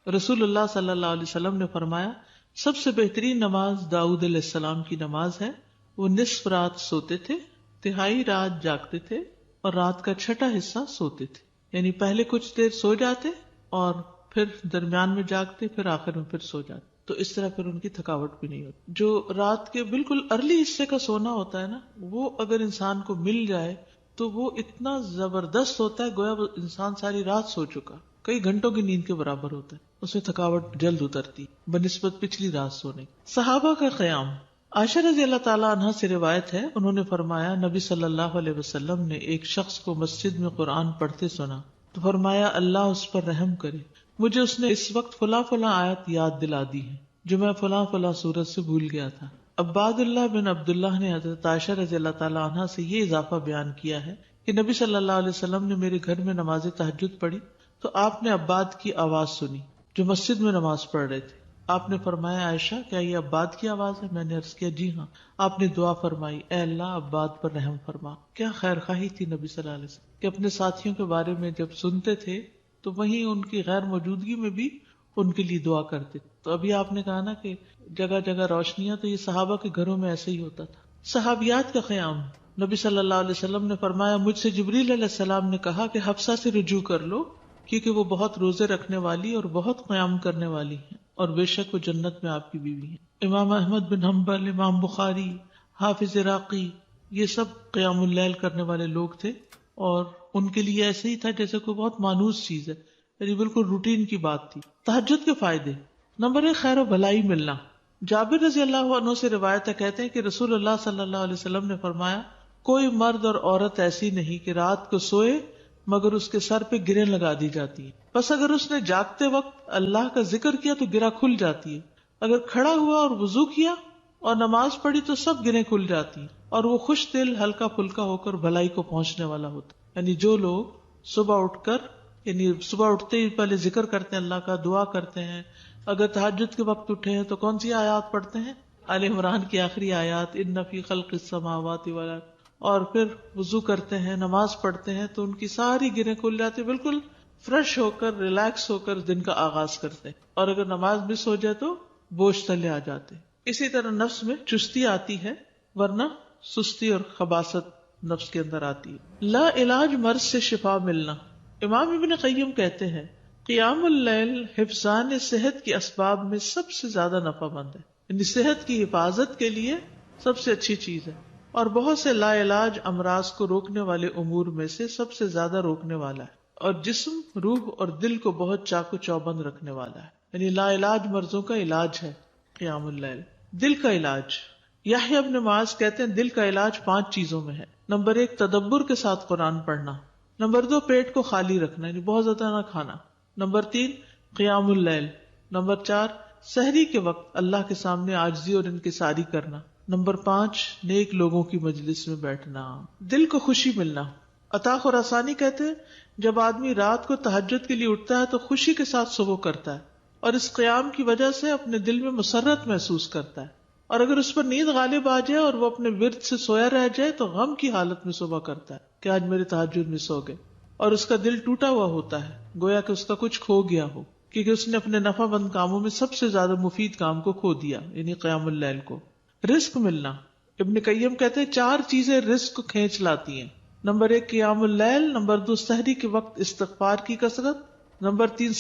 رسول اللہ صلی اللہ علیہ وسلم نے فرمایا سب سے بہترین نماز داؤد علیہ السلام کی نماز ہے. وہ نصف رات سوتے تھے، تہائی رات جاگتے تھے اور رات کا چھٹا حصہ سوتے تھے. یعنی پہلے کچھ دیر سو جاتے اور پھر درمیان میں جاگتے، پھر آخر میں پھر سو جاتے. تو اس طرح پھر ان کی تھکاوٹ بھی نہیں ہوتی. جو رات کے بالکل ارلی حصے کا سونا ہوتا ہے نا، وہ اگر انسان کو مل جائے تو وہ اتنا زبردست ہوتا ہے، گویا وہ انسان ساری رات سو چکا، کئی گھنٹوں کی نیند کے برابر ہوتا ہے. اس میں تھکاوٹ جلد اترتی بنسبت پچھلی رات سونے. صحابہ کا قیام. عائشہ رضی اللہ تعالیٰ عنہ سے روایت ہے، انہوں نے فرمایا نبی صلی اللہ علیہ وسلم نے ایک شخص کو مسجد میں قرآن پڑھتے سنا تو فرمایا اللہ اس پر رحم کرے، مجھے اس نے اس وقت فلاں فلاں آیت یاد دلا دی ہے جو میں فلاں فلاں سورت سے بھول گیا تھا. عباد اللہ بن عبداللہ نے حضرت عائشہ رضی اللہ تعالیٰ عنہ سے یہ اضافہ بیان کیا ہے کہ نبی صلی اللہ علیہ وسلم نے میرے گھر میں نماز تہجد پڑھی تو آپ نے عباد کی آواز سنی جو مسجد میں نماز پڑھ رہے تھے. آپ نے فرمایا عائشہ کیا یہ عباد کی آواز ہے؟ میں نے عرض کیا جی ہاں. آپ نے دعا فرمائی اے اللہ عباد پر رحم فرما. کیا خیر خواہی تھی نبی صلی اللہ علیہ وسلم کہ اپنے ساتھیوں کے بارے میں جب سنتے تھے تو وہیں ان کی غیر موجودگی میں بھی ان کے لیے دعا کرتے. تو ابھی آپ نے کہا نا کہ جگہ جگہ روشنیاں، تو یہ صحابہ کے گھروں میں ایسے ہی ہوتا تھا. صحابیات کا قیام. نبی صلی اللہ علیہ وسلم نے فرمایا مجھ سے جبریل علیہ السلام نے کہا کہ حفصہ سے رجوع کر لو کیونکہ وہ بہت روزے رکھنے والی اور بہت قیام کرنے والی ہیں اور بے شک وہ جنت میں آپ کی بیوی ہیں. امام احمد بن حنبل، امام بخاری، حافظ عراقی، یہ سب قیام اللیل کرنے والے لوگ تھے اور ان کے لیے ایسے ہی تھا جیسے کوئی بہت مانوس چیز ہے، یعنی بالکل روٹین کی بات تھی. تہجد کے فائدے. نمبر 1 خیر و بھلائی ملنا. جابر رضی اللہ عنہ سے روایت ہے، کہتے ہیں کہ رسول اللہ صلی اللہ علیہ وسلم نے فرمایا کوئی مرد اور عورت ایسی نہیں کہ رات کو سوئے مگر اس کے سر پہ گریں لگا دی جاتی ہے. بس اگر اس نے جاگتے وقت اللہ کا ذکر کیا تو گرہ کھل جاتی ہے، اگر کھڑا ہوا اور وضو کیا اور نماز پڑھی تو سب گریں کھل جاتی ہیں اور وہ خوش دل ہلکا پھلکا ہو کر بھلائی کو پہنچنے والا ہوتا. یعنی جو لوگ صبح اٹھ کر، یعنی صبح اٹھتے ہی پہلے ذکر کرتے ہیں، اللہ کا دعا کرتے ہیں، اگر تہجد کے وقت اٹھے ہیں تو کون سی آیات پڑھتے ہیں؟ آل عمران کی آخری آیات، ان فی خلق السماوات والارض، اور پھر وضو کرتے ہیں، نماز پڑھتے ہیں تو ان کی ساری گرہیں کھل جاتی، بالکل فریش ہو کر ریلیکس ہو کر دن کا آغاز کرتے ہیں. اور اگر نماز مس ہو جائے تو بوجھ تلے آ جاتے. اسی طرح نفس میں چستی آتی ہے ورنہ سستی اور خباثت نفس کے اندر آتی ہے. لا علاج مرض سے شفا ملنا. امام ابن قیم کہتے ہیں قیام اللیل حفظان صحت کے اسباب میں سب سے زیادہ نفع مند ہے، یعنی صحت کی حفاظت کے لیے سب سے اچھی چیز ہے اور بہت سے لا علاج امراض کو روکنے والے امور میں سے سب سے زیادہ روکنے والا ہے اور جسم، روح اور دل کو بہت چاق و چوبند رکھنے والا ہے. یعنی لا علاج مرضوں کا علاج ہے قیام اللیل. دل کا علاج. یحییٰ ابن معاذ کہتے ہیں دل کا علاج 5 چیزوں میں ہے. نمبر 1 تدبر کے ساتھ قرآن پڑھنا. نمبر 2 پیٹ کو خالی رکھنا، یعنی بہت زیادہ نہ کھانا. نمبر 3 قیام اللیل. نمبر 4 سحری کے وقت اللہ کے سامنے عاجزی اور انکساری کرنا. نمبر 5 نیک لوگوں کی مجلس میں بیٹھنا. دل کو خوشی ملنا. عطا خراسانی کہتے ہیں جب آدمی رات کو تہجد کے لیے اٹھتا ہے تو خوشی کے ساتھ صبح کرتا ہے اور اس قیام کی وجہ سے اپنے دل میں مسرت محسوس کرتا ہے، اور اگر اس پر نیند غالب آ جائے اور وہ اپنے ورد سے سویا رہ جائے تو غم کی حالت میں صبح کرتا ہے کہ آج میرے تہجد میں سو گئے، اور اس کا دل ٹوٹا ہوا ہوتا ہے گویا کہ اس کا کچھ کھو گیا ہو، کیونکہ اس نے اپنے نفع مند کاموں میں سب سے زیادہ مفید کام کو کھو دیا، یعنی قیام اللیل کو. رزق ملنا. ابن قیم کہتے ہیں 4 چیزیں رزق کو کھینچ لاتی ہیں. نمبر 1 قیام اللیل. نمبر 2 سحری کے وقت استغفار کی کثرت. نمبر 3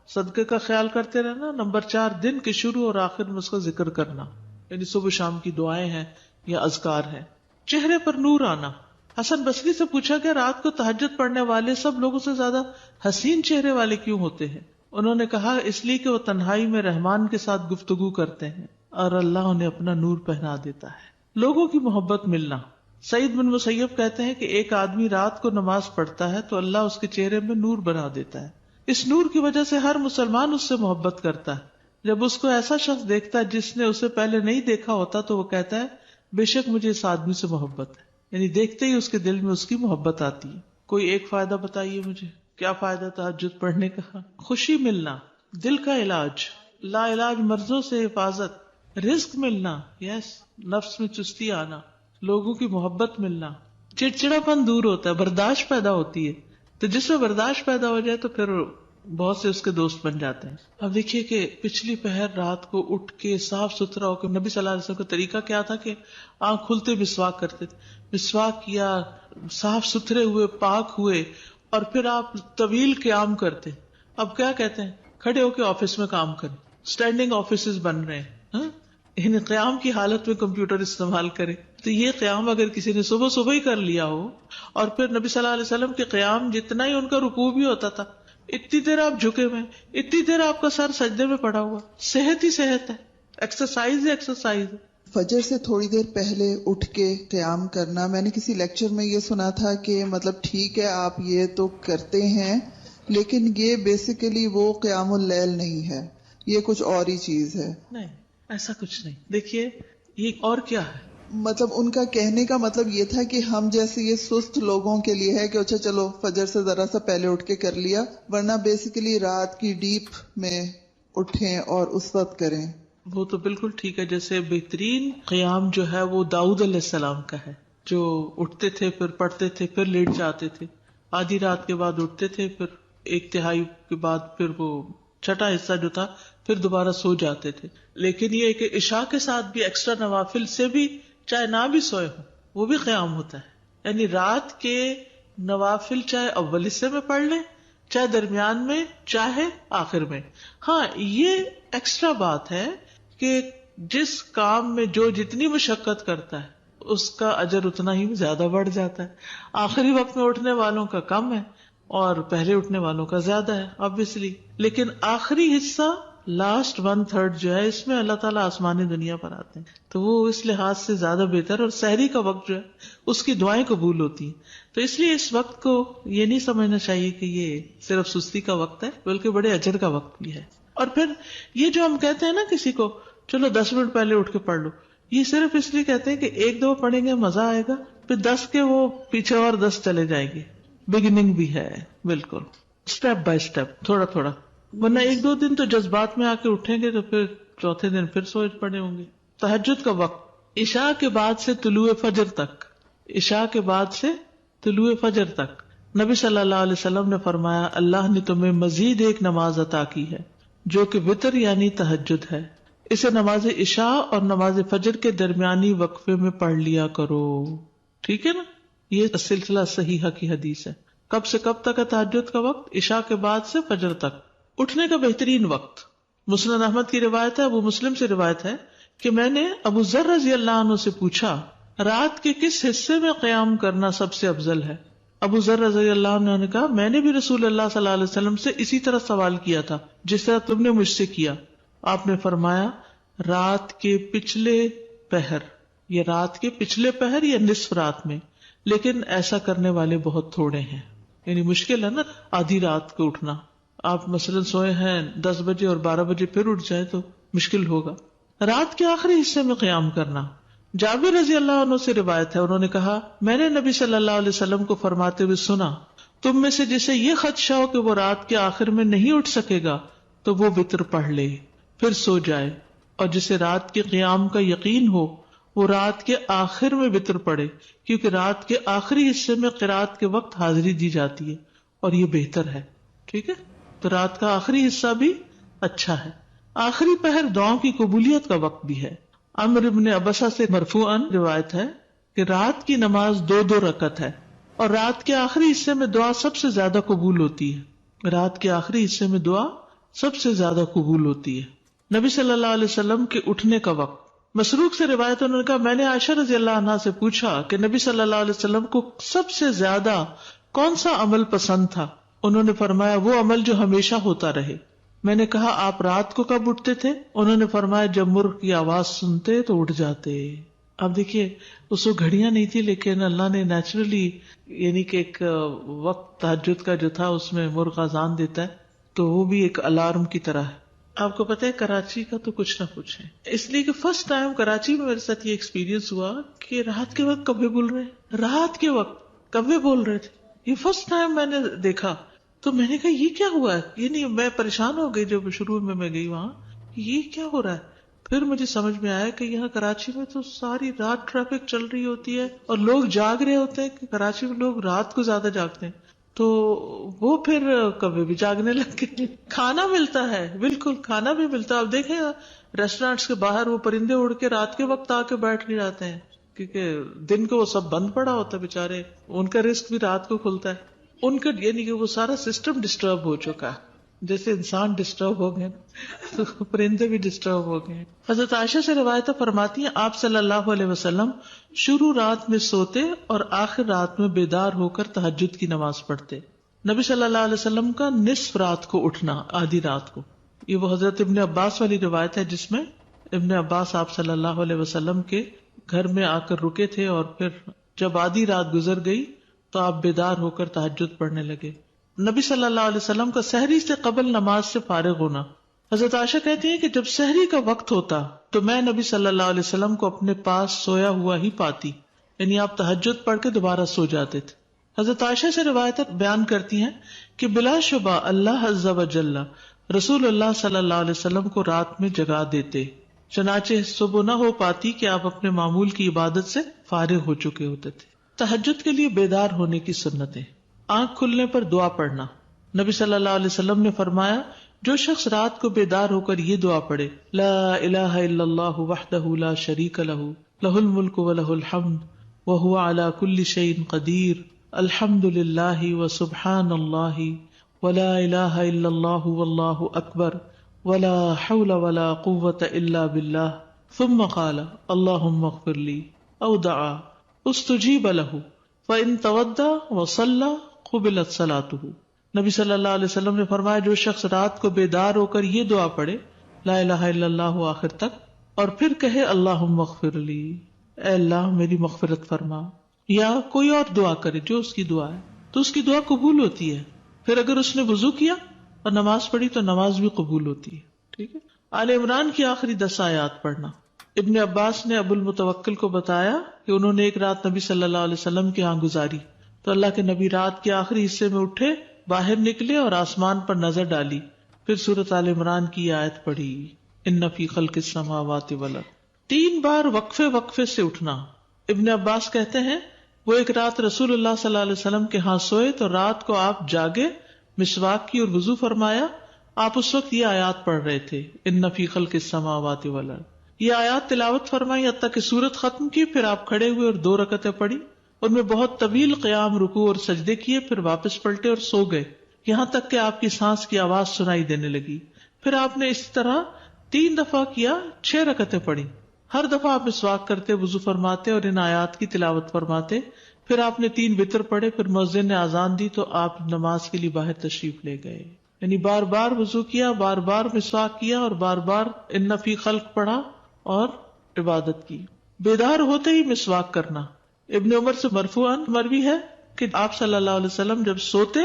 صدقے کا خیال کرتے رہنا. نمبر 4 دن کے شروع اور آخر میں اس کا ذکر کرنا، یعنی صبح شام کی دعائیں ہیں یا اذکار ہیں. چہرے پر نور آنا. حسن بصری سے پوچھا کہ رات کو تہجد پڑھنے والے سب لوگوں سے زیادہ حسین چہرے والے کیوں ہوتے ہیں؟ انہوں نے کہا اس لیے کہ وہ تنہائی میں رحمان کے ساتھ گفتگو کرتے ہیں اور اللہ انہیں اپنا نور پہنا دیتا ہے. لوگوں کی محبت ملنا. سعید بن مسیب کہتے ہیں کہ ایک آدمی رات کو نماز پڑھتا ہے تو اللہ اس کے چہرے میں نور بنا دیتا ہے. اس نور کی وجہ سے ہر مسلمان اس سے محبت کرتا ہے. جب اس کو ایسا شخص دیکھتا ہے جس نے اسے پہلے نہیں دیکھا ہوتا تو وہ کہتا ہے بے شک مجھے اس آدمی سے محبت ہے، یعنی دیکھتے ہی اس کے دل میں اس کی محبت آتی ہے. کوئی ایک فائدہ بتائیے مجھے، کیا فائدہ تہجد پڑھنے کا؟ خوشی ملنا. دل کا علاج. لا علاج مرضوں سے حفاظت. رزق ملنا. نفس میں چستی آنا. لوگوں کی محبت ملنا. چڑچڑا پن دور ہوتا ہے، برداشت پیدا ہوتی ہے. تو جس میں برداشت پیدا ہو جائے تو پھر بہت سے اس کے دوست بن جاتے ہیں. اب دیکھیے کہ پچھلی پہر رات کو اٹھ کے صاف ستھرا ہو کے، نبی صلی اللہ علیہ وسلم کا طریقہ کیا تھا کہ آنکھ کھلتے مسواک کرتے تھے. مسواک کیا، صاف ستھرے ہوئے، پاک ہوئے، اور پھر آپ طویل قیام کرتے. اب کیا کہتے ہیں، کھڑے ہو کے آفس میں کام کریں، اسٹینڈنگ آفیسز بن رہے ہیں. ہاں، یعنی قیام کی حالت میں کمپیوٹر استعمال کرے. تو یہ قیام اگر کسی نے صبح صبح ہی کر لیا ہو، اور پھر نبی صلی اللہ علیہ وسلم کے قیام جتنا ہی ان کا رکوع بھی ہوتا تھا، اتنی دیر آپ جھکے ہوئے، اتنی دیر آپ کا سر سجدے میں پڑا ہوا، صحت ہی صحت ہے، ایکسرسائز ہی ایکسرسائز ہے. فجر سے تھوڑی دیر پہلے اٹھ کے قیام کرنا، میں نے کسی لیکچر میں یہ سنا تھا کہ مطلب ٹھیک ہے آپ یہ تو کرتے ہیں، لیکن یہ بیسیکلی وہ قیام اللیل نہیں ہے، یہ کچھ اور ہی چیز ہے. نہیں، ایسا کچھ نہیں. دیکھیے یہ اور کیا ہے، مطلب ان کا کہنے کا مطلب یہ تھا کہ ہم جیسے یہ سست لوگوں کے لیے ہے کہ اچھا چلو فجر سے ذرا سا پہلے اٹھ کے کر لیا، ورنہ بیسیکلی رات کی ڈیپ میں اٹھیں اور اس وقت کریں. وہ تو بالکل ٹھیک ہے. جیسے بہترین قیام جو ہے وہ داؤد علیہ السلام کا ہے، جو اٹھتے تھے پھر پڑھتے تھے پھر لیٹ جاتے تھے، آدھی رات کے بعد اٹھتے تھے، پھر ایک تہائی کے بعد پھر وہ چھٹا حصہ جو تھا پھر دوبارہ سو جاتے تھے. لیکن یہ کہ عشاء کے ساتھ بھی ایکسٹرا نوافل سے بھی چاہے نہ بھی سوئے ہوں وہ بھی قیام ہوتا ہے. یعنی رات کے نوافل چاہے اول حصے میں پڑھ لیں، چاہے درمیان میں، چاہے آخر میں. ہاں یہ ایکسٹرا بات ہے کہ جس کام میں جو جتنی مشقت کرتا ہے اس کا اجر اتنا ہی زیادہ بڑھ جاتا ہے. آخری وقت میں اٹھنے والوں کا کم ہے اور پہلے اٹھنے والوں کا زیادہ ہے obviously. لیکن آخری حصہ لاسٹ 1/3 جو ہے اس میں اللہ تعالیٰ آسمانی دنیا پر آتے ہیں، تو وہ اس لحاظ سے زیادہ بہتر. اور سحری کا وقت جو ہے اس کی دعائیں قبول ہوتی ہیں. تو اس لیے اس وقت کو یہ نہیں سمجھنا چاہیے کہ یہ صرف سستی کا وقت ہے، بلکہ بڑے اجر کا وقت بھی ہے. اور پھر یہ جو ہم کہتے ہیں نا کسی کو چلو 10 منٹ پہلے اٹھ کے پڑھ لو، یہ صرف اس لیے کہتے ہیں کہ ایک دو پڑھیں گے مزہ آئے گا، پھر 10 کے وہ پیچھے اور 10 چلے جائیں گے. بگننگ بھی ہے، بالکل اسٹیپ بائی اسٹیپ، تھوڑا تھوڑا. ورنہ ایک دو دن تو جذبات میں آ کے اٹھیں گے تو پھر چوتھے دن پھر سوچ پڑے ہوں گے. تہجد کا وقت عشاء کے بعد سے طلوع فجر تک، عشاء کے بعد سے طلوع فجر تک نبی صلی اللہ علیہ وسلم نے فرمایا اللہ نے تمہیں مزید ایک نماز عطا کی ہے جو کہ وتر یعنی تہجد ہے، اسے نماز عشاء اور نماز فجر کے درمیانی وقفے میں پڑھ لیا کرو. ٹھیک ہے نا، یہ سلسلہ صحیحہ کی حدیث ہے. کب سے کب تک ہے تہجد کا وقت؟ عشاء کے بعد سے فجر تک. اٹھنے کا بہترین وقت مسند احمد کی روایت ہے، ابو مسلم سے روایت ہے کہ میں نے ابو ذر رضی اللہ عنہ سے پوچھا رات کے کس حصے میں قیام کرنا سب سے افضل ہے؟ ابو ذر رضی اللہ عنہ نے کہا میں نے بھی رسول اللہ صلی اللہ علیہ وسلم سے اسی طرح سوال کیا تھا جس طرح تم نے مجھ سے کیا. آپ نے فرمایا رات کے پچھلے پہر، یا رات کے پچھلے پہر یا نصف رات میں، لیکن ایسا کرنے والے بہت تھوڑے ہیں. یعنی مشکل ہے نا آدھی رات کو اٹھنا. آپ مثلا سوئے ہیں 10 بجے اور 12 بجے پھر اٹھ جائے تو مشکل ہوگا. رات کے آخری حصے میں قیام کرنا. جابر رضی اللہ عنہ سے روایت ہے، انہوں نے کہا میں نے نبی صلی اللہ علیہ وسلم کو فرماتے ہوئے سنا تم میں سے جسے یہ خدشہ ہو کہ وہ رات کے آخر میں نہیں اٹھ سکے گا تو وہ وتر پڑھ لے پھر سو جائے، اور جسے رات کے قیام کا یقین ہو وہ رات کے آخر میں وتر پڑھے، کیونکہ رات کے آخری حصے میں قرات کے وقت حاضری دی جاتی ہے اور یہ بہتر ہے. ٹھیک ہے، تو رات کا آخری حصہ بھی اچھا ہے. آخری پہر دعاؤں کی قبولیت کا وقت بھی ہے. عمرو ابن ابسہ سے مرفوعاً روایت ہے کہ رات کی نماز 2 رکعت ہے اور رات کے آخری حصے میں دعا سب سے زیادہ قبول ہوتی ہے. رات کے آخری حصے میں دعا سب سے زیادہ قبول ہوتی ہے. نبی صلی اللہ علیہ وسلم کے اٹھنے کا وقت. مسروق سے روایت انہوں نے کہا میں نے عائشہ رضی اللہ عنہا سے پوچھا کہ نبی صلی اللہ علیہ وسلم کو سب سے زیادہ کون سا عمل پسند تھا؟ انہوں نے فرمایا وہ عمل جو ہمیشہ ہوتا رہے. میں نے کہا آپ رات کو کب اٹھتے تھے؟ انہوں نے فرمایا جب مرغ کی آواز سنتے تو اٹھ جاتے. اب دیکھیے اس کو گھڑیاں نہیں تھی، لیکن اللہ نے نیچرلی یعنی کہ ایک وقت تہجد کا جو تھا اس میں مرغ اذان دیتا ہے تو وہ بھی ایک الارم کی طرح ہے. آپ کو پتہ ہے کراچی کا تو کچھ نہ پوچھیں، اس لیے کہ فرسٹ ٹائم کراچی میں میرے ساتھ یہ ایکسپیرینس ہوا کہ رات کے وقت کبے بول رہے ہیں، رات کے وقت کبے بول رہے تھے. یہ فرسٹ ٹائم میں نے دیکھا تو میں نے کہا یہ کیا ہوا ہے؟ یہ نہیں، میں پریشان ہو گئی جب شروع میں گئی وہاں، یہ کیا ہو رہا ہے. پھر مجھے سمجھ میں آیا کہ یہاں کراچی میں تو ساری رات ٹریفک چل رہی ہوتی ہے اور لوگ جاگ رہے ہوتے ہیں کہ کراچی میں لوگ رات کو زیادہ جاگتے ہیں. تو وہ پھر کبھی بھی جاگنے لگ گئے. کھانا ملتا ہے، بالکل کھانا بھی ملتا ہے. اب دیکھیں ریسٹورینٹس کے باہر وہ پرندے اڑ کے رات کے وقت آ کے بیٹھ کے جاتے ہیں، کیونکہ دن کو وہ سب بند پڑا ہوتا ہے بےچارے، ان کا رزق بھی رات کو کھلتا ہے. ان کا یعنی کہ وہ سارا سسٹم ڈسٹرب ہو چکا ہے، جیسے انسان ڈسٹرب ہو گئے تو پرندے بھی ڈسٹرب ہو گئے. حضرت عائشہ سے روایتیں فرماتی ہیں آپ صلی اللہ علیہ وسلم شروع رات میں سوتے اور آخر رات میں بیدار ہو کر تہجد کی نماز پڑھتے. نبی صلی اللہ علیہ وسلم کا نصف رات کو اٹھنا، آدھی رات کو، یہ وہ حضرت ابن عباس والی روایت ہے جس میں ابن عباس آپ صلی اللہ علیہ وسلم کے گھر میں آ کر رکے تھے اور پھر جب آدھی رات گزر گئی تو آپ بیدار ہو کر تہجد پڑھنے لگے. نبی صلی اللہ علیہ وسلم کا سحری سے قبل نماز سے فارغ ہونا. حضرت عائشہ کہتی ہیں کہ جب سحری کا وقت ہوتا تو میں نبی صلی اللہ علیہ وسلم کو اپنے پاس سویا ہوا ہی پاتی، یعنی آپ تہجد پڑھ کے دوبارہ سو جاتے تھے. حضرت عائشہ سے روایتیں بیان کرتی ہیں کہ بلا شبہ اللہ عز و جل رسول اللہ صلی اللہ علیہ وسلم کو رات میں جگا دیتے، چنانچہ صبح نہ ہو پاتی کہ آپ اپنے معمول کی عبادت سے فارغ ہو چکے ہوتے تھے. تہجد کے لیے بیدار ہونے کی سنتیں. آنکھ کھلنے پر دعا پڑھنا. نبی صلی اللہ علیہ وسلم نے فرمایا جو شخص رات کو بیدار ہو کر یہ دعا پڑھے لا الہ الا اللہ وحدہ لا شریک لہ لہ الملک ولہ الحمد وہو علی کل شیء قدیر الحمد للہ وسبحان اللہ ولا الہ الا اللہ واللہ اکبر ولا حول ولا قوة الا باللہ ثم قال اللہم اغفر لی او دعا استجیب لہ فإن تودع وصلى قبلت صلاتہ. نبی صلی اللہ علیہ وسلم نے فرمایا جو شخص رات کو بیدار ہو کر یہ دعا پڑھے لا الہ الا اللہ آخر تک اور پھر کہے اللہم اغفر لی، اے اللہ میری مغفرت فرما، یا کوئی اور دعا کرے جو اس کی دعا ہے تو اس کی دعا قبول ہوتی ہے. پھر اگر اس نے وضو کیا اور نماز پڑھی تو نماز بھی قبول ہوتی ہے. ٹھیک ہے. آل عمران کی آخری 10 آیات پڑھنا. ابن عباس نے ابو المتوکل کو بتایا کہ انہوں نے ایک رات نبی صلی اللہ علیہ وسلم کے ہاں گزاری تو اللہ کے نبی رات کے آخری حصے میں اٹھے، باہر نکلے اور آسمان پر نظر ڈالی، پھر سورۃ آل عمران کی آیت پڑھی ان فی خلق السماوات والارض. 3 بار وقفے وقفے سے اٹھنا. ابن عباس کہتے ہیں وہ ایک رات رسول اللہ صلی اللہ علیہ وسلم کے ہاں سوئے تو رات کو آپ جاگے، مسواک کی اور وضو فرمایا. آپ اس وقت یہ آیات پڑھ رہے تھے ان فی خلق السماوات والارض. یہ آیات تلاوت فرمائی حتیٰ کہ سورت ختم کی، پھر آپ کھڑے ہوئے اور 2 رکعتیں پڑھی، ان میں بہت طویل قیام، رکوع اور سجدے کیے، پھر واپس پلٹے اور سو گئے یہاں تک کہ آپ کی سانس کی آواز سنائی دینے لگی. پھر آپ نے اس طرح 3 دفعہ کیا، 6 رکعتیں پڑھی. ہر دفعہ آپ مسواک کرتے، وضو فرماتے اور ان آیات کی تلاوت فرماتے. پھر آپ نے 3 وتر پڑھے، پھر مؤذن نے اذان دی تو آپ نماز کے لیے باہر تشریف لے گئے. یعنی بار بار وضو کیا، بار بار مسواک کیا اور بار بار ان فی خلق پڑھا اور عبادت کی. بیدار ہوتے ہی مسواک کرنا. ابن عمر سے مرفوعاً مروی ہے کہ آپ صلی اللہ علیہ وسلم جب سوتے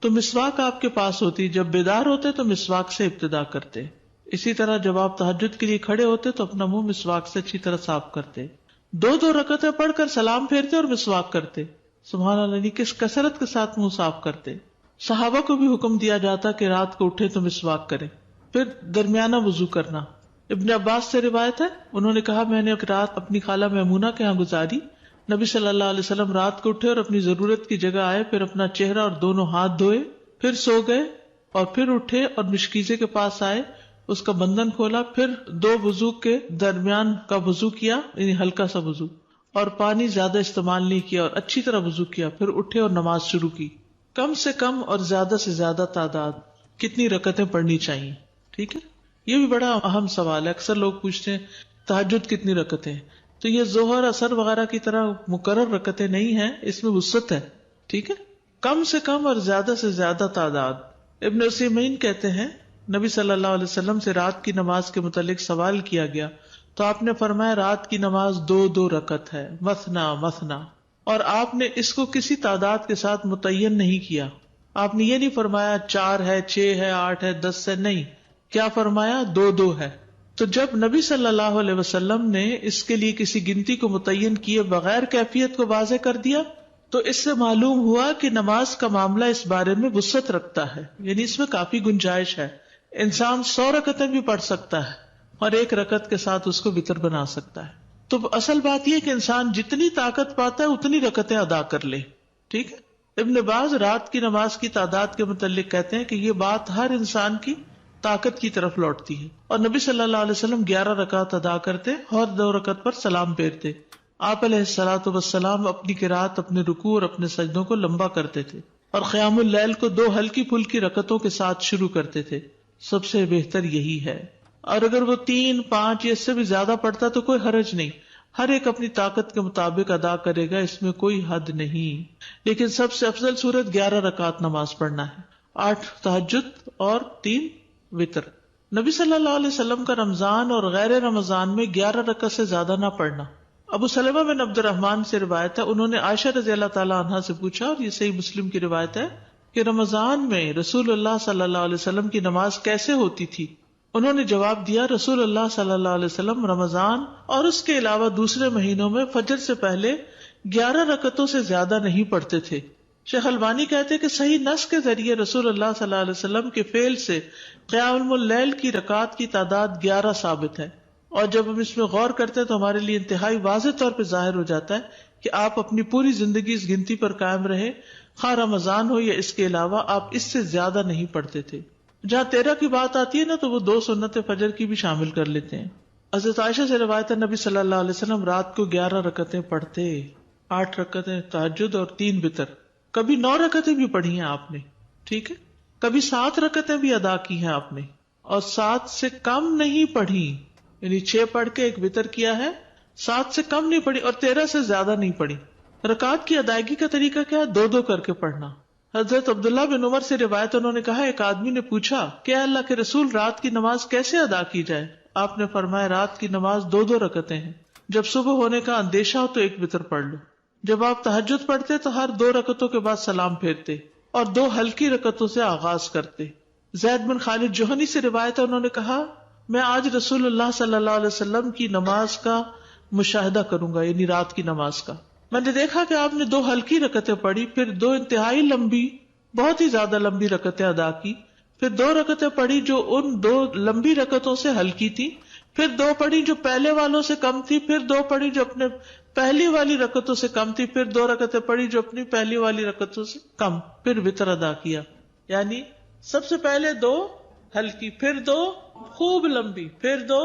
تو مسواک آپ کے پاس ہوتی، جب بیدار ہوتے تو مسواک سے ابتدا کرتے. اسی طرح جب آپ تہجد کے لیے کھڑے ہوتے تو اپنا منہ مسواک سے اچھی طرح صاف کرتے. 2 رکعتیں پڑھ کر سلام پھیرتے اور مسواک کرتے. سبحان اللہ، کس کثرت کے ساتھ منہ صاف کرتے. صحابہ کو بھی حکم دیا جاتا کہ رات کو اٹھے تو مسواک کرے. پھر درمیانہ وضو کرنا. ابن عباس سے روایت ہے انہوں نے کہا میں نے ایک رات اپنی خالہ میمونہ کے ہاں گزاری. نبی صلی اللہ علیہ وسلم رات کو اٹھے اور اپنی ضرورت کی جگہ آئے، پھر اپنا چہرہ اور دونوں ہاتھ دھوئے، پھر سو گئے اور پھر اٹھے اور مشکیزے کے پاس آئے، اس کا بندھن کھولا، پھر 2 وضو کے درمیان کا وضو کیا، یعنی ہلکا سا وضو، اور پانی زیادہ استعمال نہیں کیا اور اچھی طرح وضو کیا. پھر اٹھے اور نماز شروع کی. کم سے کم اور زیادہ سے زیادہ تعداد کتنی رکعتیں پڑھنی چاہیے؟ ٹھیک ہے، یہ بھی بڑا اہم سوال ہے. اکثر لوگ پوچھتے ہیں تہجد کتنی رکعتیں، تو یہ ظہر اثر وغیرہ کی طرح مقرر رکعتیں نہیں ہیں، اس میں وسعت ہے. ٹھیک ہے، کم سے کم اور زیادہ سے زیادہ تعداد. ابن عثیمین کہتے ہیں نبی صلی اللہ علیہ وسلم سے رات کی نماز کے متعلق سوال کیا گیا تو آپ نے فرمایا رات کی نماز 2 رکعت ہے، مثنا مثنا، اور آپ نے اس کو کسی تعداد کے ساتھ متعین نہیں کیا. آپ نے یہ نہیں فرمایا 4 ہے، 6 ہے، 8 ہے، 10 ہے، نہیں. کیا فرمایا؟ 2 ہے. تو جب نبی صلی اللہ علیہ وسلم نے اس کے لیے کسی گنتی کو متعین کیے بغیر کیفیت کو واضح کر دیا تو اس سے معلوم ہوا کہ نماز کا معاملہ اس بارے میں وسعت رکھتا ہے، یعنی اس میں کافی گنجائش ہے. انسان 100 رکعتیں بھی پڑھ سکتا ہے اور 1 رکعت کے ساتھ اس کو وتر بنا سکتا ہے. تو اصل بات یہ کہ انسان جتنی طاقت پاتا ہے اتنی رکعتیں ادا کر لے. ٹھیک ہے، ابن باز رات کی نماز کی تعداد کے متعلق کہتے ہیں کہ یہ بات ہر انسان کی طاقت کی طرف لوٹتی ہے، اور نبی صلی اللہ علیہ وسلم 11 رکعت ادا کرتے اور 2 رکعت پر سلام پھیرتے. آپ علیہ الصلوۃ والسلام اپنی قرات، اپنے رکوع اور اپنے سجدوں کو لمبا کرتے تھے، اور قیام اللیل کو 2 ہلکی پھلکی رکعتوں کے ساتھ شروع کرتے تھے. سب سے بہتر یہی ہے، اور اگر وہ 3، 5 یا اس سے بھی زیادہ پڑھتا تو کوئی حرج نہیں. ہر ایک اپنی طاقت کے مطابق ادا کرے گا، اس میں کوئی حد نہیں. لیکن سب سے افضل صورت 11 رکعت نماز پڑھنا ہے، 8 تہجد اور 3 وتر. نبی صلی اللہ علیہ وسلم کا رمضان اور غیر رمضان میں 11 رکعت سے زیادہ نہ پڑھنا. ابو سلمہ بن عبد الرحمن سے روایت ہے، انہوں نے عائشہ رضی اللہ تعالیٰ عنہا سے پوچھا، اور یہ صحیح مسلم کی روایت ہے، کہ رمضان میں رسول اللہ صلی اللہ علیہ وسلم کی نماز کیسے ہوتی تھی؟ انہوں نے جواب دیا، رسول اللہ صلی اللہ علیہ وسلم رمضان اور اس کے علاوہ دوسرے مہینوں میں فجر سے پہلے 11 رکعتوں سے زیادہ نہیں پڑھتے تھے. شیخ البانی کہتے کہ صحیح نص کے ذریعے رسول اللہ صلی اللہ علیہ وسلم کے فعل سے قیام اللیل کی رکعات کی تعداد 11 ثابت ہے، اور جب ہم اس میں غور کرتے ہیں تو ہمارے لیے انتہائی واضح طور پہ ظاہر ہو جاتا ہے کہ آپ اپنی پوری زندگی اس گنتی پر قائم رہے، خواہ رمضان ہو یا اس کے علاوہ آپ اس سے زیادہ نہیں پڑھتے تھے. جہاں 13 کی بات آتی ہے نا تو وہ 2 سنت فجر کی بھی شامل کر لیتے ہیں. حضرت عائشہ سے روایت ہے، نبی صلی اللہ علیہ وسلم رات کو 11 رکعتیں پڑھتے، 8 رکعتیں تہجد اور 3 وتر. کبھی 9 رکعتیں بھی پڑھی ہیں آپ نے، ٹھیک ہے، کبھی 7 رکعتیں بھی ادا کی ہیں آپ نے، اور 7 سے کم نہیں پڑھی، یعنی 6 پڑھ کے 1 وتر کیا ہے، 7 سے کم نہیں پڑھی اور 13 سے زیادہ نہیں پڑھی. رکعات کی ادائیگی کا طریقہ کیا ہے؟ 2 کر کے پڑھنا. حضرت عبداللہ بن عمر سے روایت، انہوں نے کہا ایک آدمی نے پوچھا کہ اللہ کے رسول رات کی نماز کیسے ادا کی جائے؟ آپ نے فرمایا رات کی نماز 2 رکعتیں ہیں، جب صبح ہونے کا اندیشہ ہو تو 1 وتر پڑھ لو. جب آپ تہجد پڑھتے تو ہر 2 رکعتوں کے بعد سلام پھیرتے اور 2 ہلکی رکعتوں سے آغاز کرتے. زید بن خالد جوہنی سے روایت ہے، انہوں نے کہا میں آج رسول اللہ صلی اللہ علیہ وسلم کی نماز کا مشاہدہ کروں گا، یعنی رات کی نماز کا. میں نے دیکھا کہ آپ نے 2 ہلکی رکعتیں پڑھی، پھر 2 انتہائی لمبی، بہت ہی زیادہ لمبی رکعتیں ادا کی، پھر 2 رکعتیں پڑھی جو ان 2 لمبی رکعتوں سے ہلکی تھی، پھر 2 پڑھی جو پہلے والوں سے کم تھی، پھر 2 پڑھی جو اپنے پہلی والی رکعتوں سے کم تھی، پھر 2 رکعتیں پڑھی جو اپنی پہلی والی رکعتوں سے کم، پھر وتر ادا کیا. یعنی سب سے پہلے 2 ہلکی، پھر 2 خوب لمبی، پھر 2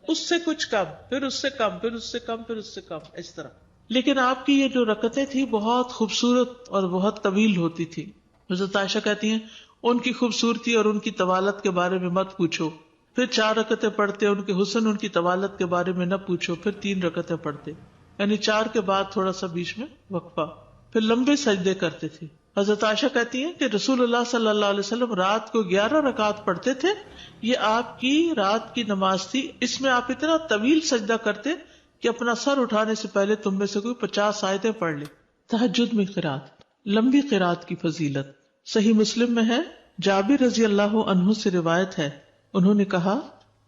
اس سے کچھ کم، پھر اس سے کم، پھر اس سے کم، پھر اس سے کم، اس طرح. لیکن آپ کی یہ جو رکعتیں تھی بہت خوبصورت اور بہت طویل ہوتی تھی. حضرت عائشہ کہتی ہیں ان کی خوبصورتی اور ان کی طوالت کے بارے میں مت پوچھو. پھر 4 رکعتیں پڑھتے، ان کے حسن، ان کی طوالت کے بارے میں نہ پوچھو. پھر 3 رکعتیں پڑھتے، یعنی 4 کے بعد تھوڑا سا بیچ میں وقفہ، پھر لمبے سجدے کرتے تھے. حضرت عائشہ کہتی ہیں کہ رسول اللہ صلی اللہ علیہ وسلم رات کو 11 رکعات پڑھتے تھے، یہ آپ کی رات کی نماز تھی. اس میں آپ اتنا طویل سجدہ کرتے کہ اپنا سر اٹھانے سے پہلے تم میں سے کوئی 50 آیتیں پڑھ لے. تہجد میں قرات، لمبی قرات کی فضیلت صحیح مسلم میں ہے. جابر رضی اللہ عنہ سے روایت ہے، انہوں نے کہا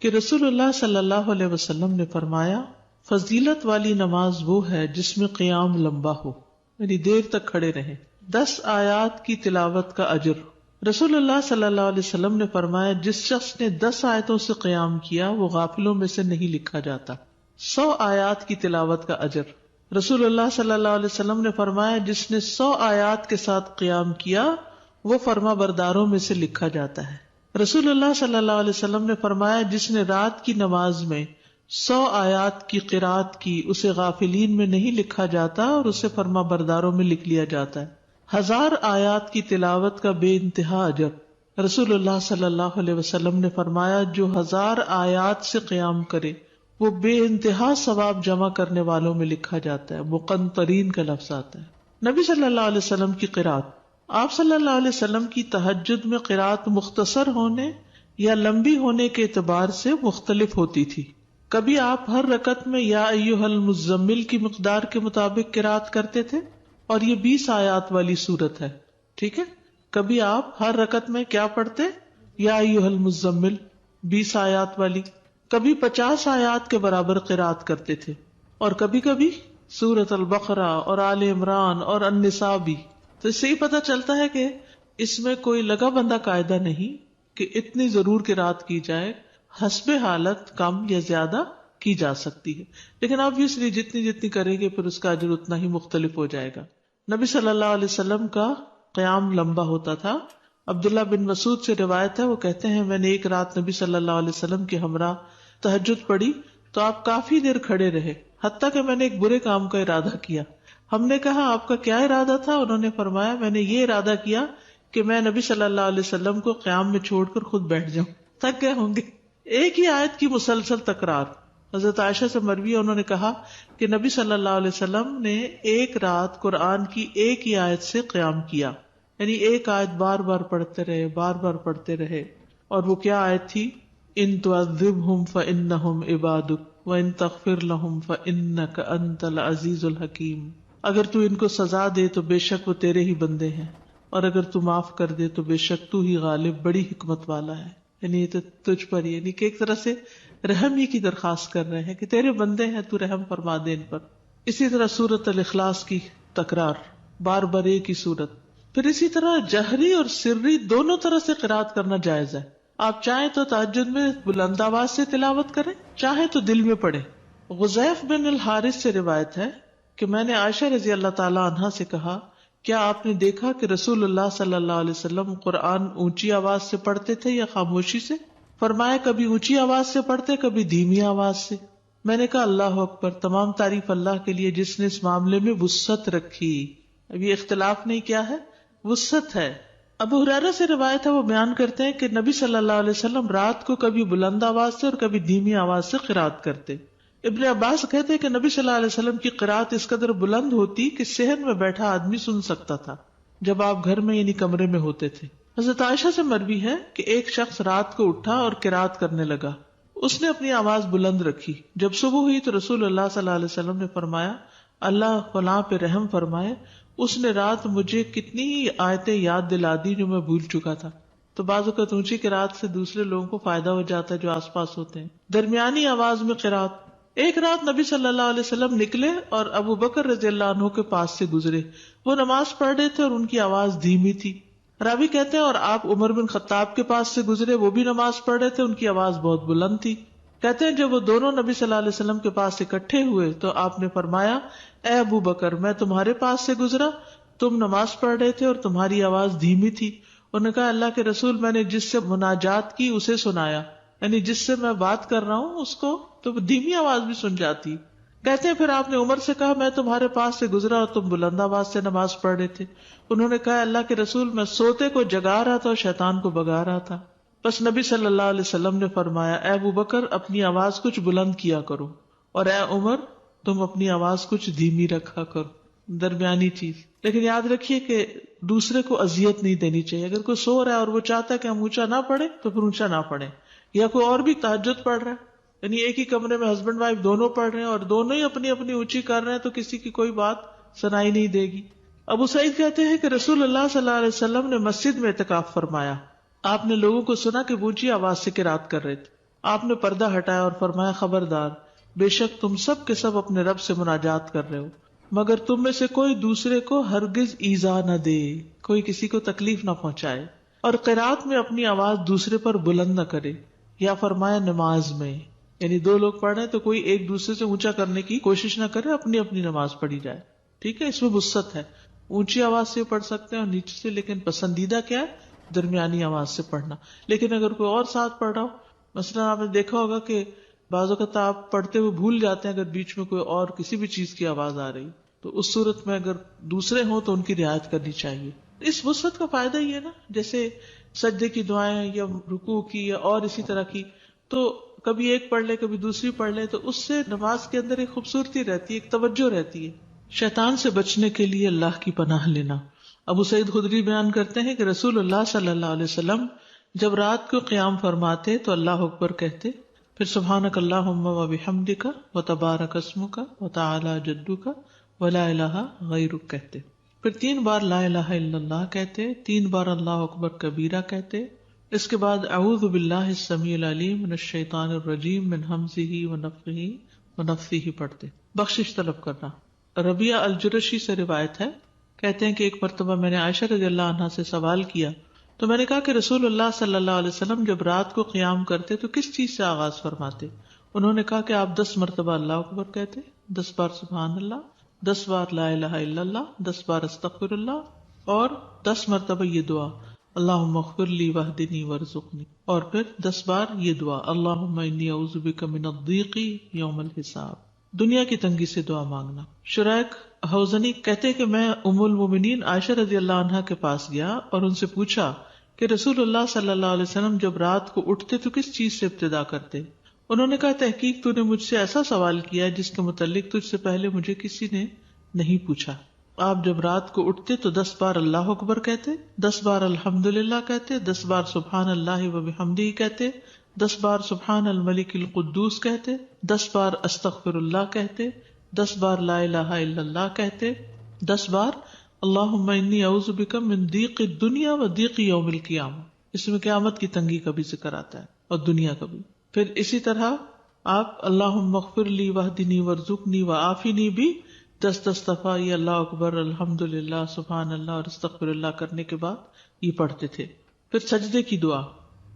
کہ رسول اللہ صلی اللہ علیہ وسلم نے فرمایا فضیلت والی نماز وہ ہے جس میں قیام لمبا ہو، یعنی دیر تک کھڑے رہیں. 10 آیات کی تلاوت کا اجر. رسول اللہ صلی اللہ علیہ وسلم نے فرمایا جس شخص نے 10 آیتوں سے قیام کیا وہ غافلوں میں سے نہیں لکھا جاتا. 100 آیات کی تلاوت کا اجر. رسول اللہ صلی اللہ علیہ وسلم نے فرمایا جس نے 100 آیات کے ساتھ قیام کیا وہ فرما برداروں میں سے لکھا جاتا ہے. رسول اللہ صلی اللہ علیہ وسلم نے فرمایا جس نے رات کی نماز میں 100 آیات کی قرات کی اسے غافلین میں نہیں لکھا جاتا اور اسے فرما برداروں میں لکھ لیا جاتا ہے. 1000 آیات کی تلاوت کا بے انتہا اجر. رسول اللہ صلی اللہ علیہ وسلم نے فرمایا جو 1000 آیات سے قیام کرے وہ بے انتہا ثواب جمع کرنے والوں میں لکھا جاتا ہے. مقنطرین کا لفظ آتا ہے. نبی صلی اللہ علیہ وسلم کی قرات. آپ صلی اللہ علیہ وسلم کی تہجد میں قرات مختصر ہونے یا لمبی ہونے کے اعتبار سے مختلف ہوتی تھی. کبھی آپ ہر رکعت میں یا ایھا المزمل کی مقدار کے مطابق قرات کرتے تھے اور یہ 20 آیات والی سورت ہے، ٹھیک ہے. کبھی آپ ہر رکعت میں کیا پڑھتے؟ یا ایھا المزمل 20 آیات والی. کبھی 50 آیات کے برابر قرات کرتے تھے، اور کبھی کبھی سورۃ البقرہ اور آل عمران اور النساء بھی. تو اس سے ہی پتہ چلتا ہے کہ اس میں کوئی لگا بندہ قاعدہ نہیں کہ اتنی ضرور قرات کی جائے، حسب حالت کم یا زیادہ کی جا سکتی ہے. لیکن obviously جتنی کریں گے پھر اس کا اجر اتنا ہی مختلف ہو جائے گا. نبی صلی اللہ علیہ وسلم کا قیام لمبا ہوتا تھا. عبداللہ بن مسعود سے روایت ہے، وہ کہتے ہیں میں نے ایک رات نبی صلی اللہ علیہ وسلم کے ہمراہ تہجد پڑھی تو آپ کافی دیر کھڑے رہے، حتیٰ کہ میں نے ایک برے کام کا ارادہ کیا. ہم نے کہا آپ کا کیا ارادہ تھا؟ انہوں نے فرمایا میں نے یہ ارادہ کیا کہ میں نبی صلی اللہ علیہ وسلم کو قیام میں چھوڑ کر خود بیٹھ جاؤں. تھک گئے ہوں گے. ایک ہی آیت کی مسلسل تکرار. حضرت عائشہ سے مروی ہے، انہوں نے کہا کہ نبی صلی اللہ علیہ وسلم نے ایک رات قرآن کی ایک ہی آیت سے قیام کیا، یعنی ایک آیت بار بار پڑھتے رہے، بار بار پڑھتے رہے. اور وہ کیا آیت تھی؟ ان تعذبہم فانہم عبادک وان تغفر لہم فانک انت العزیز الحکیم. اگر تو ان کو سزا دے تو بے شک وہ تیرے ہی بندے ہیں، اور اگر تو معاف کر دے تو بے شک تو ہی غالب بڑی حکمت والا ہے. یعنی یہ تو تجھ پر، یعنی کہ ایک طرح سے رحم ہی کی درخواست کر رہے ہیں کہ تیرے بندے ہیں، تو رحم فرما دے ان پر. اسی طرح سورۃ الاخلاص کی تکرار، بار بار ایک ہی سورت. پھر اسی طرح جہری اور سری دونوں طرح سے قرات کرنا جائز ہے. آپ چاہیں تو تہجد میں بلند آواز سے تلاوت کریں، چاہیں تو دل میں پڑھیں. غزیف بن الحارث سے روایت ہے کہ میں نے عائشہ رضی اللہ تعالی عنہا سے کہا کیا آپ نے دیکھا کہ رسول اللہ صلی اللہ علیہ وسلم قرآن اونچی آواز سے پڑھتے تھے یا خاموشی سے؟ فرمایا کبھی اونچی آواز سے پڑھتے، کبھی دھیمی آواز سے. میں نے کہا اللہ اکبر، تمام تعریف اللہ کے لیے جس نے اس معاملے میں وسعت رکھی. اب یہ اختلاف نہیں، کیا ہے؟ وسعت ہے. ابو ہریرہ سے روایت ہے، وہ بیان کرتے ہیں کہ نبی صلی اللہ علیہ وسلم رات کو کبھی بلند آواز سے اور کبھی دھیمی آواز سے قرات کرتے. ابن عباس کہتے ہیں کہ نبی صلی اللہ علیہ وسلم کی قرات اس قدر بلند ہوتی کہ صحن میں بیٹھا آدمی سن سکتا تھا جب آپ گھر میں یعنی کمرے میں ہوتے تھے. حضرت عائشہ سے مروی ہے کہ ایک شخص رات کو اٹھا اور قرات کرنے لگا. اس نے اپنی آواز بلند رکھی. جب صبح ہوئی تو رسول اللہ صلی اللہ علیہ وسلم نے فرمایا اللہ فلاں پہ رحم فرمائے، اس نے رات مجھے کتنی ہی آیتیں یاد دلا دی جو میں بھول چکا تھا. تو بعض اوقات اونچی قرات سے دوسرے لوگوں کو فائدہ ہو جاتا ہے جو آس پاس ہوتے ہیں. درمیانی آواز میں قرات. ایک رات نبی صلی اللہ علیہ وسلم نکلے اور ابو بکر رضی اللہ عنہ کے پاس سے گزرے. وہ نماز پڑھ رہے تھے اور ان کی آواز دھیمی تھی. راوی کہتے ہیں اور آپ عمر بن خطاب کے پاس سے گزرے، وہ بھی نماز پڑھ رہے تھے، ان کی آواز بہت بلند تھی. کہتے ہیں جب وہ دونوں نبی صلی اللہ علیہ وسلم کے پاس اکٹھے ہوئے تو آپ نے فرمایا اے ابو بکر، میں تمہارے پاس سے گزرا، تم نماز پڑھ رہے تھے اور تمہاری آواز دھیمی تھی. انہوں نے کہا اللہ کے رسول، میں نے جس سے مناجات کی اسے سنایا، یعنی جس سے میں بات کر رہا ہوں اس کو تو دھیمی آواز بھی سن جاتی. کہتے ہیں پھر آپ نے عمر سے کہا میں تمہارے پاس سے گزرا اور تم بلند آواز سے نماز پڑھ رہے تھے. انہوں نے کہا اللہ کے رسول، میں سوتے کو جگا رہا تھا اور شیطان کو بگا رہا تھا. بس نبی صلی اللہ علیہ وسلم نے فرمایا اے ابو بکر، اپنی آواز کچھ بلند کیا کرو، اور اے عمر، تم اپنی آواز کچھ دھیمی رکھا کرو. درمیانی چیز. لیکن یاد رکھیے کہ دوسرے کو اذیت نہیں دینی چاہیے. اگر کوئی سو رہا ہے اور وہ چاہتا ہے کہ ہم اونچا نہ پڑھیں تو پھر اونچا نہ پڑھیں. یا کوئی اور بھی تہجد پڑھ رہا ہے، یعنی ایک ہی کمرے میں ہسبینڈ وائف دونوں پڑھ رہے ہیں اور دونوں ہی اپنی اپنی اونچی کر رہے ہیں تو کسی کی کوئی بات سنائی نہیں دے گی. ابو سعید کہتے ہیں کہ رسول اللہ صلی اللہ علیہ وسلم نے مسجد میں اعتکاف فرمایا. آپ نے لوگوں کو سنا کہ اونچی آواز سے قرات کر رہے تھے. آپ نے پردہ ہٹایا اور فرمایا خبردار، بے شک تم سب کے سب اپنے رب سے مناجات کر رہے ہو، مگر تم میں سے کوئی دوسرے کو ہرگز ایذا نہ دے، کوئی کسی کو تکلیف نہ پہنچائے، اور قرات میں اپنی آواز دوسرے پر بلند نہ کرے. یا فرمایا نماز میں، یعنی دو لوگ پڑھ رہے ہیں تو کوئی ایک دوسرے سے اونچا کرنے کی کوشش نہ کرے، اپنی اپنی نماز پڑھی جائے. ٹھیک ہے، اس میں وسعت ہے. اونچی آواز سے پڑھ سکتے ہیں اور نیچے سے، لیکن پسندیدہ کیا ہے؟ درمیانی آواز سے پڑھنا. لیکن اگر کوئی اور ساتھ پڑھ رہا ہو، مثلا آپ نے دیکھا ہوگا کہ بعض اوقات آپ پڑھتے ہوئے بھول جاتے ہیں اگر بیچ میں کوئی اور کسی بھی چیز کی آواز آ رہی، تو اس صورت میں اگر دوسرے ہوں تو ان کی رعایت کرنی چاہیے. اس وسعت کا فائدہ یہ ہے نا، جیسے سجدے کی دعائیں یا رکوع کی یا اور اسی طرح کی، تو کبھی ایک پڑھ لے کبھی دوسری پڑھ لے تو اس سے نماز کے اندر ایک خوبصورتی رہتی ہے، ایک توجہ رہتی ہے. شیطان سے بچنے کے لیے اللہ کی پناہ لینا. ابو سعید خدری بیان کرتے ہیں کہ رسول اللہ صلی اللہ علیہ وسلم جب رات کو قیام فرماتے تو اللہ اکبر کہتے، پھر سبحانک اللہم و بحمدک و تبارک اسمک و تعالی جدک و لا الہ غیرک کہتے، پھر 3 بار لا الہ الا اللہ کہتے، 3 بار اللہ اکبر کبیرہ کہتے. اس کے بعد اعوذ باللہ السمیع العلیم من الشیطان الرجیم من ہمزہ ونفخہ ونفثہ پڑھتے. بخشش طلب کرنا. ربیعہ الجرشی سے روایت ہے، کہتے ہیں کہ ایک مرتبہ میں نے عائشہ رضی اللہ عنہا سے سوال کیا تو میں نے کہا کہ رسول اللہ صلی اللہ علیہ وسلم جب رات کو قیام کرتے تو کس چیز سے آغاز فرماتے؟ انہوں نے کہا کہ آپ 10 مرتبہ اللہ اکبر کہتے، 10 بار سبحان اللہ، 10 بار لا الہ الا اللہ، 10 بار استغفر اللہ، اور 10 مرتبہ یہ دعا اللہم اغفر لی واہدنی وارزقنی، اور پھر 10 بار یہ دعا اللہم انی اعوذ بک من الضیق یوم الحساب، دنیا کی تنگی سے دعا مانگنا۔ شریک حوزنی کہتے کہ میں ام المومنین عائشہ رضی اللہ عنہا کے پاس گیا اور ان سے پوچھا کہ رسول اللہ صلی اللہ علیہ وسلم جب رات کو اٹھتے تو کس چیز سے ابتدا کرتے؟ انہوں نے کہا تحقیق تو نے مجھ سے ایسا سوال کیا جس کے متعلق تجھ سے پہلے مجھے کسی نے نہیں پوچھا۔ آپ جب رات کو اٹھتے تو 10 بار اللہ اکبر کہتے، 10 بار الحمدللہ کہتے، 10 بار سبحان اللہ و بحمدہ کہتے، 10 بار سبحان الملک القدوس کہتے، 10 بار استغفر اللہ کہتے، 10 بار لا الہ الا اللہ کہتے، 10 بار اللہم انی اعوذ بک من ضیق الدنیا و ضیق یوم القیامہ، اس میں قیامت کی تنگی کا بھی ذکر آتا ہے اور دنیا کا بھی۔ پھر اسی طرح آپ اللہم اغفر لی واہدنی وارزقنی وعافنی بھی 10 دفعہ یہ اللہ اکبر الحمدللہ سبحان اللہ اور استغفر اللہ کرنے کے بعد یہ پڑھتے تھے۔ پھر سجدے کی دعا